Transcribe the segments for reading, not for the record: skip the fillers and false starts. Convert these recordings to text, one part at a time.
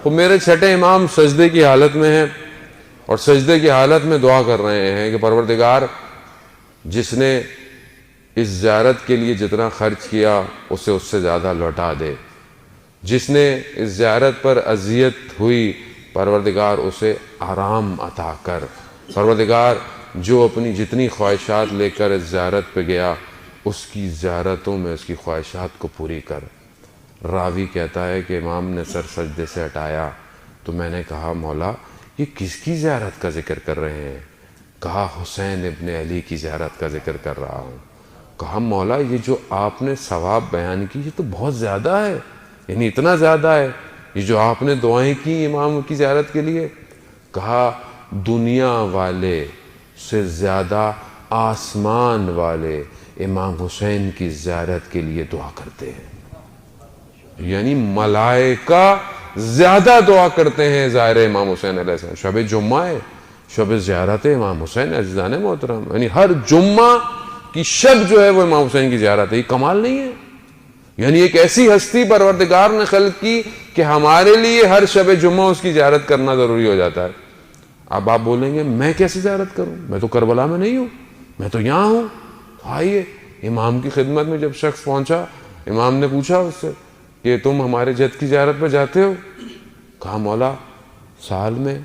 تو میرے چھٹے امام سجدے کی حالت میں ہیں اور سجدے کی حالت میں دعا کر رہے ہیں کہ پروردگار جس نے اس زیارت کے لیے جتنا خرچ کیا اسے اس سے زیادہ لوٹا دے، جس نے اس زیارت پر اذیت ہوئی پروردگار اسے آرام عطا کر، پروردگار جو اپنی جتنی خواہشات لے کر اس زیارت پہ گیا اس کی زیارتوں میں اس کی خواہشات کو پوری کر۔ راوی کہتا ہے کہ امام نے سر سجدے سے ہٹایا تو میں نے کہا مولا یہ کس کی زیارت کا ذکر کر رہے ہیں؟ کہا حسین ابن علی کی زیارت کا ذکر کر رہا ہوں۔ کہا مولا یہ جو آپ نے ثواب بیان کی یہ تو بہت زیادہ ہے، یعنی اتنا زیادہ ہے یہ جو آپ نے دعائیں کی امام کی زیارت کے لیے؟ کہا دنیا والے سے زیادہ آسمان والے امام حسین کی زیارت کے لیے دعا کرتے ہیں، یعنی ملائکہ زیادہ دعا کرتے ہیں زائر امام حسین علیہ السلام۔ شب جمعہ ہے، شب زیارت امام حسین عزیزان محترم، یعنی ہر جمعہ کی شب جو ہے وہ امام حسین کی زیارت ہے۔ یہ کمال نہیں ہے؟ یعنی ایک ایسی ہستی پروردگار نے خلق کی کہ ہمارے لیے ہر شب جمعہ اس کی زیارت کرنا ضروری ہو جاتا ہے۔ اب آپ بولیں گے میں کیسے زیارت کروں، میں تو کربلا میں نہیں ہوں، میں تو یہاں ہوں۔ آئیے امام کی خدمت میں جب شخص پہنچا، امام نے پوچھا اس سے کہ تم ہمارے جد کی زیارت پہ جاتے ہو؟ کہا مولا سال میں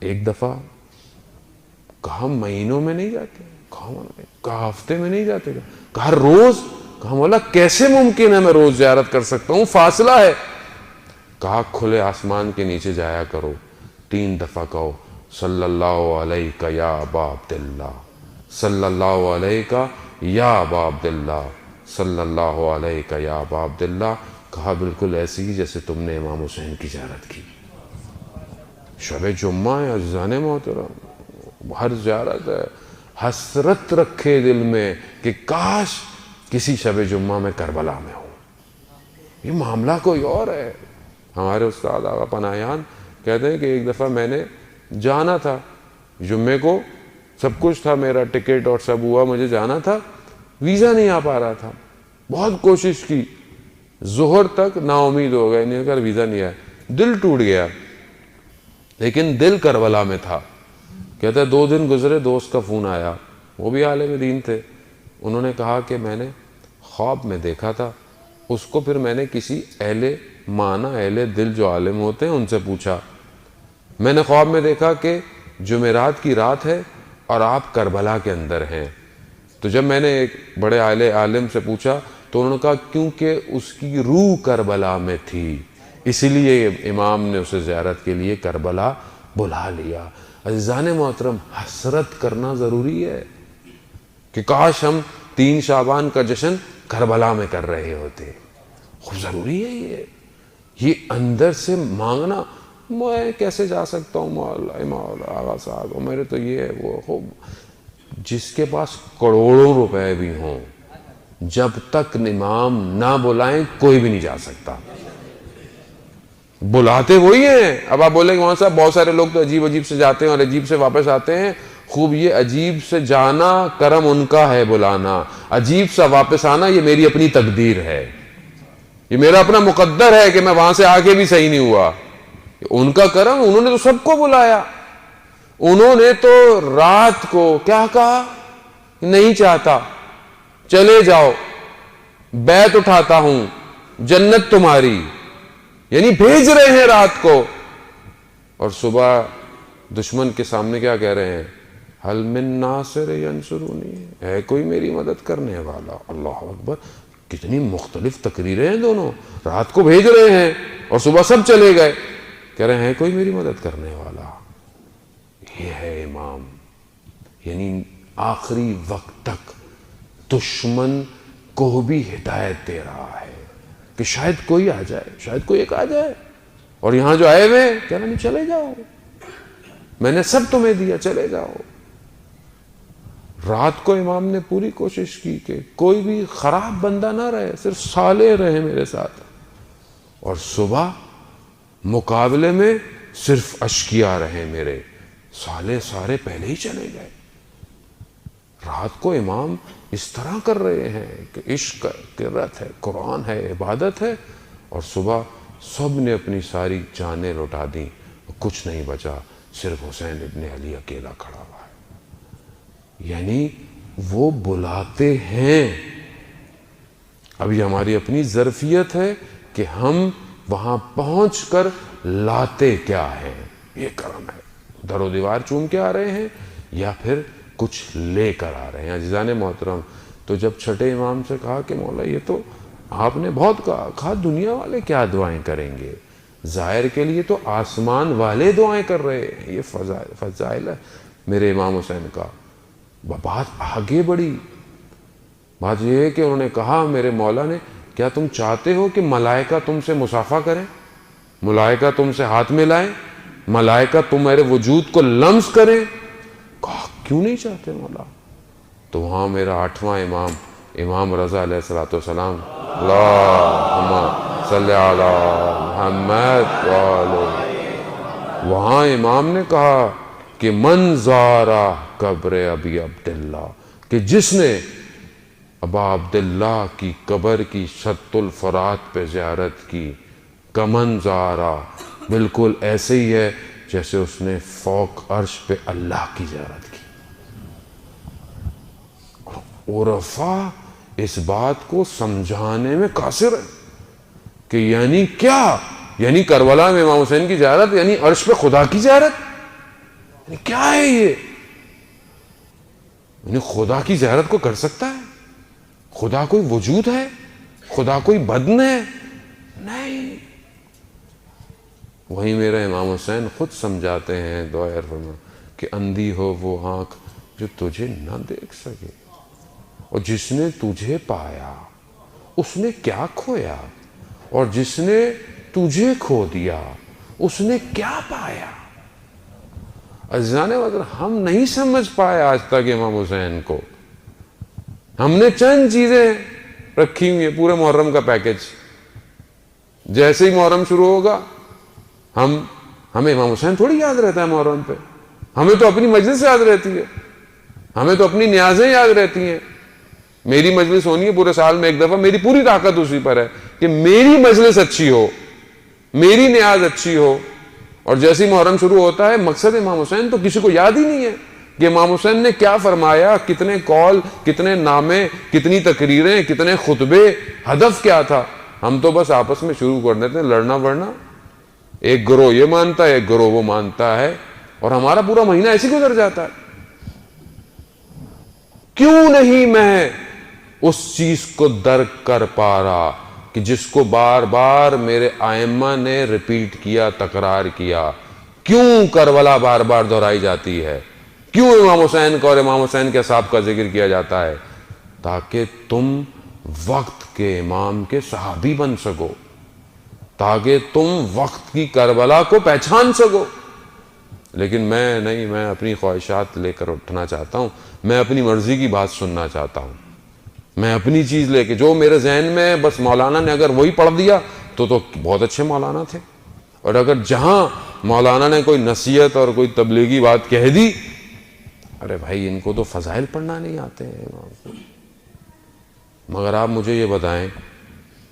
ایک دفعہ۔ کہا مہینوں میں نہیں جاتے؟ کہا ہفتے میں نہیں جاتے؟ کہا روز؟ کہا مولا کیسے ممکن ہے میں روز زیارت کر سکتا ہوں، فاصلہ ہے۔ کہا کھلے آسمان کے نیچے جایا کرو، 3 دفعہ کہو صلی اللہ علیہ یا ابا عبداللہ، صلی اللہ علیہ یا ابا عبداللہ، صلی اللہ علیہ یا ابا عبداللہ۔ کہا بالکل ایسی ہی جیسے تم نے امام حسین کی زیارت کی۔ شب جمعہ ہے عزیزان محترم، ہر زیارت ہے، حسرت رکھے دل میں کہ کاش کسی شب جمعہ میں کربلا میں ہوں۔ یہ معاملہ کوئی اور ہے۔ ہمارے استاد آغا پناہیان کہتے ہیں کہ ایک دفعہ میں نے جانا تھا جمعے کو، سب کچھ تھا، میرا ٹکٹ اور سب ہوا، مجھے جانا تھا، ویزا نہیں آ پا رہا تھا، بہت کوشش کی، ظہر تک نا امید ہو گئے، نہیں کر ویزا نہیں آیا، دل ٹوٹ گیا، لیکن دل کربلا میں تھا۔ کہتا ہے 2 دن گزرے، دوست کا فون آیا، وہ بھی عالم دین تھے، انہوں نے کہا کہ میں نے خواب میں دیکھا تھا۔ اس کو پھر میں نے کسی اہل معنی اہل دل جو عالم ہوتے ہیں ان سے پوچھا، میں نے خواب میں دیکھا کہ جمعرات کی رات ہے اور آپ کربلا کے اندر ہیں۔ تو جب میں نے ایک بڑے عالم سے پوچھا تو انہوں نے کہا کیونکہ اس کی روح کربلا میں تھی، اسی لیے امام نے اسے زیارت کے لیے کربلا بلا لیا۔ عزیزان محترم حسرت کرنا ضروری ہے کہ کاش ہم 3 شعبان کا جشن کربلا میں کر رہے ہوتے، خوب ضروری ہے یہ اندر سے مانگنا۔ میں کیسے جا سکتا ہوں مولا آغا صاحب، میرے تو یہ ہے وہ، خوب جس کے پاس کروڑوں روپے بھی ہوں جب تک امام نہ بلائیں کوئی بھی نہیں جا سکتا، بلاتے وہی ہیں۔ اب آپ بولیں گے وہاں صاحب بہت سارے لوگ تو عجیب عجیب سے جاتے ہیں اور عجیب سے واپس آتے ہیں، خوب یہ عجیب سے جانا کرم ان کا ہے، بلانا، عجیب سا واپس آنا یہ میری اپنی تقدیر ہے، یہ میرا اپنا مقدر ہے کہ میں وہاں سے آگے بھی صحیح نہیں ہوا، ان کا کرم، انہوں نے تو سب کو بلایا، انہوں نے تو رات کو کیا کہا، نہیں چاہتا چلے جاؤ، بیعت اٹھاتا ہوں، جنت تمہاری، یعنی بھیج رہے ہیں رات کو، اور صبح دشمن کے سامنے کیا کہہ رہے ہیں، حل من ناصر ینصرونی، ہے کوئی میری مدد کرنے والا۔ اللہ اکبر، کتنی مختلف تقریریں ہیں دونوں، رات کو بھیج رہے ہیں اور صبح سب چلے گئے، کہہ رہے ہیں کوئی میری مدد کرنے والا۔ یہ ہے امام، یعنی آخری وقت تک دشمن کو بھی ہدایت دے رہا ہے کہ شاید کوئی آ جائے، شاید کوئی ایک آ جائے، اور یہاں جو آئے ہوئے کہہ رہے ہیں چلے جاؤ، میں نے سب تمہیں دیا، چلے جاؤ۔ رات کو امام نے پوری کوشش کی کہ کوئی بھی خراب بندہ نہ رہے، صرف صالح رہے میرے ساتھ، اور صبح مقابلے میں صرف اشقیاء رہے میرے، صالح سارے پہلے ہی چلے گئے۔ رات کو امام اس طرح کر رہے ہیں کہ عشق قرت ہے، قرآن ہے، عبادت ہے، اور صبح سب نے اپنی ساری جانیں لوٹا دیں، کچھ نہیں بچا، صرف حسین ابن علی اکیلا کھڑا ہوا ہے۔ یعنی وہ بلاتے ہیں۔ اب یہ ہماری اپنی ظرفیت ہے کہ ہم وہاں پہنچ کر لاتے کیا ہے، یہ کرم ہے۔ در و دیوار چوم کے آ رہے ہیں یا پھر کچھ لے کر آ رہے ہیں۔ عزیزان محترم، تو جب چھٹے امام سے کہا کہ مولا یہ تو آپ نے بہت کہا دنیا والے کیا دعائیں کریں گے، ظاہر کے لیے تو آسمان والے دعائیں کر رہے ہیں، یہ فضائل ہے میرے امام حسین کا۔ بات آگے بڑھی، بات یہ ہے کہ انہوں نے کہا میرے مولا نے، کیا تم چاہتے ہو کہ ملائکہ تم سے مصافحہ کریں، ملائکہ تم سے ہاتھ ملائیں، ملائکہ تمہارے وجود کو لمس کریں؟ کہا کیوں نہیں چاہتے مولا؟ تو وہاں میرا 8واں امام، امام رضا علیہ السلام، اللہم صلی علی محمد وہاں امام نے کہا کہ من زارا قبر ابی عبداللہ، کہ جس نے ابا عبداللہ کی قبر کی شط الفرات پہ زیارت کی، کمن زارا، بالکل ایسے ہی ہے جیسے اس نے فوق عرش پہ اللہ کی زیارت کی۔ عرفا اس بات کو سمجھانے میں قاصر ہے کہ یعنی کیا، یعنی کربلا میں امام حسین کی زیارت یعنی عرش پہ خدا کی زیارت، یعنی کیا ہے یہ؟ یعنی خدا کی زیارت کو کر سکتا ہے؟ خدا کوئی وجود ہے؟ خدا کوئی بدن ہے؟ نہیں۔ وہیں میرا امام حسین خود سمجھاتے ہیں دعائے فرما کہ اندھی ہو وہ آنکھ جو تجھے نہ دیکھ سکے، اور جس نے تجھے پایا اس نے کیا کھویا، اور جس نے تجھے کھو دیا اس نے کیا پایا۔ عزیزان اگر ہم نہیں سمجھ پائے آج تک امام حسین کو، ہم نے چند چیزیں رکھی ہوئی ہیں پورے محرم کا پیکج، جیسے ہی محرم شروع ہوگا ہمیں امام حسین تھوڑی یاد رہتا ہے محرم پہ، ہمیں تو اپنی مجلس یاد رہتی ہے، ہمیں تو اپنی نیازیں یاد رہتی ہیں۔ میری مجلس ہونی ہے پورے سال میں ایک دفعہ، میری پوری طاقت اسی پر ہے کہ میری مجلس اچھی ہو، میری نیاز اچھی ہو۔ اور جیسے ہی محرم شروع ہوتا ہے مقصد امام حسین تو کسی کو یاد ہی نہیں ہے کہ امام حسین نے کیا فرمایا، کتنے قول، کتنے نامے، کتنی تقریریں، کتنے خطبے، ہدف کیا تھا۔ ہم تو بس آپس میں شروع کر دیتے ہیں لڑنا ورنا، ایک گروہ یہ مانتا ہے ایک گروہ وہ مانتا ہے، اور ہمارا پورا مہینہ ایسے گزر جاتا ہے۔ کیوں نہیں میں اس چیز کو درک کر پا رہا کہ جس کو بار بار میرے ائمہ نے ریپیٹ کیا، تکرار کیا؟ کیوں کربلا بار بار دہرائی جاتی ہے؟ کیوں امام حسین کا اور امام حسین کے اصحاب کا ذکر کیا جاتا ہے؟ تاکہ تم وقت کے امام کے صحابی بن سکو، تاکہ تم وقت کی کربلا کو پہچان سکو۔ لیکن میں نہیں، میں اپنی خواہشات لے کر اٹھنا چاہتا ہوں، میں اپنی مرضی کی بات سننا چاہتا ہوں، میں اپنی چیز لے کے جو میرے ذہن میں، بس مولانا نے اگر وہی پڑھ دیا تو بہت اچھے مولانا تھے، اور اگر جہاں مولانا نے کوئی نصیحت اور کوئی تبلیغی بات کہہ دی، ارے بھائی ان کو تو فضائل پڑھنا نہیں آتے ہیں۔ مگر آپ مجھے یہ بتائیں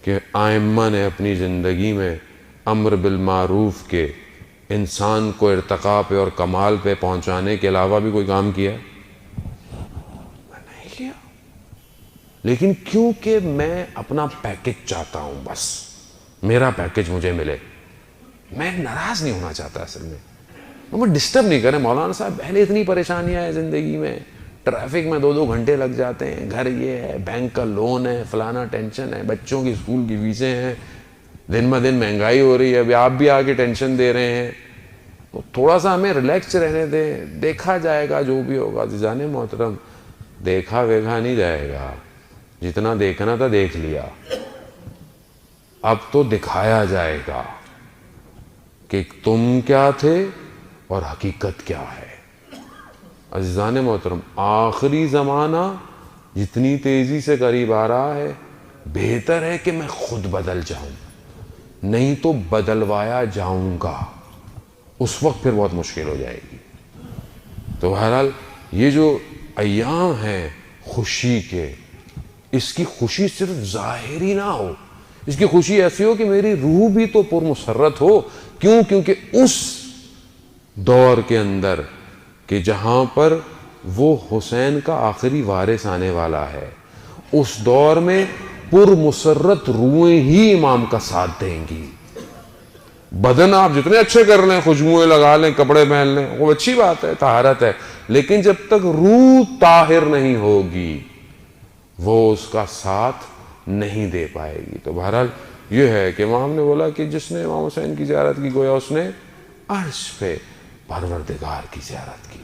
کہ ائمہ نے اپنی زندگی میں امر بالمعروف کے، انسان کو ارتقاء پہ اور کمال پہ پہنچانے کے علاوہ بھی کوئی کام کیا؟ نہیں کیا۔ لیکن کیونکہ میں اپنا پیکج چاہتا ہوں، بس میرا پیکج مجھے ملے، میں ناراض نہیں ہونا چاہتا اصل میں، مجھے ڈسٹرب نہیں کریں مولانا صاحب، پہلے اتنی پریشانیاں ہیں زندگی میں، ٹریفک میں 2 گھنٹے لگ جاتے ہیں، گھر یہ ہے، بینک کا لون ہے، فلانا ٹینشن ہے، بچوں کی اسکول کی فیسیں ہیں، دن بہ دن مہنگائی ہو رہی ہے، ابھی آپ بھی آگے ٹینشن دے رہے ہیں، تو تھوڑا سا ہمیں ریلیکس رہنے دیں، دیکھا جائے گا جو بھی ہوگا۔ عزیزان محترم، دیکھا ویکھا نہیں جائے گا، جتنا دیکھنا تھا دیکھ لیا، اب تو دکھایا جائے گا کہ تم کیا تھے اور حقیقت کیا ہے۔ عزیزان محترم، آخری زمانہ جتنی تیزی سے قریب آ رہا ہے، بہتر ہے کہ میں خود بدل جاؤں، نہیں تو بدلوایا جاؤں گا، اس وقت پھر بہت مشکل ہو جائے گی۔ تو بہرحال یہ جو ایام ہیں خوشی کے، اس کی خوشی صرف ظاہری نہ ہو اس کی خوشی ایسی ہو کہ میری روح بھی تو پرمسرت ہو. کیوں؟ کیونکہ اس دور کے اندر کہ جہاں پر وہ حسین کا آخری وارث آنے والا ہے، اس دور میں پرمسرت روحیں ہی امام کا ساتھ دیں گی. بدن آپ جتنے اچھے کر لیں، خوشبوئیں لگا لیں، کپڑے پہن لیں، وہ اچھی بات ہے، طہارت ہے، لیکن جب تک روح طاہر نہیں ہوگی وہ اس کا ساتھ نہیں دے پائے گی. تو بہرحال یہ ہے کہ امام نے بولا کہ جس نے امام حسین کی زیارت کی گویا اس نے عرش پہ پروردگار کی زیارت کی.